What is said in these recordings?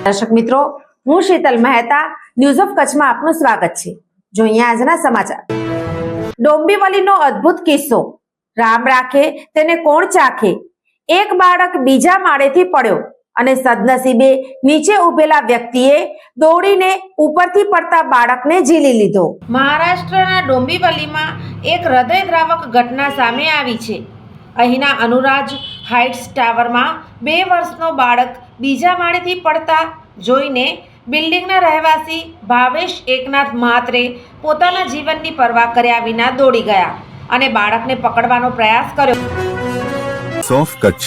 દર્શક મિત્રો, હું શીતલ મહેતા ન્યૂઝ ઓફ કચ્છમાં આપનું સ્વાગત છે। જોઈએ આજના સમાચાર। ડોંબીવલીનો અદ્ભુત કિસ્સો, રામ રાખે તેને કોણ ચાખે। એક બાળક બીજા માળેથી પડ્યો અને સદનસીબે નીચે ઉભેલા વ્યક્તિએ દોડીને ઉપરથી પડતા બાળકને ઝીલી લીધો। મહારાષ્ટ્રના ડોંબીવલીમાં એક હૃદયદ્રાવક ઘટના સામે આવી છે। અહીંના અનુરાજ હાઇટ્સ ટાવરમાં 2 વર્ષનો બાળક બીજા માળેથી પડતા જોઈને બિલ્ડિંગના રહેવાસી ભાવેશ એકનાથ મહાત્રે પોતાના જીવનની પરવા કર્યા વિના દોડી ગયા અને બાળકને પકડવાનો પ્રયાસ કર્યો। સોફ Kutch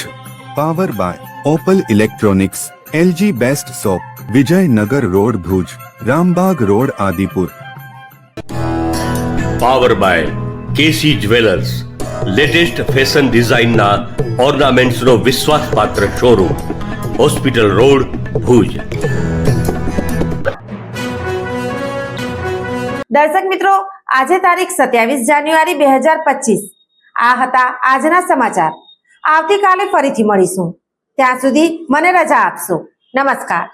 power by opal electronics, LG best shop, Vijaynagar road Bhuj, Rambagh road Adipur. Power by KC jewellers, latest fashion ડિઝાઇનના ઓર્નામેન્ટ્સનો વિશ્વાસપાત્ર શોરૂમ, હોસ્પિટલ રોડ ભુજ। દર્શક મિત્રો, આજે તારીખ 27 જાન્યુઆરી 2025 આ હતા આજના સમાચાર। આવતીકાલે ફરીથી મળીશું, ત્યાં સુધી મને રજા આપશો। નમસ્કાર।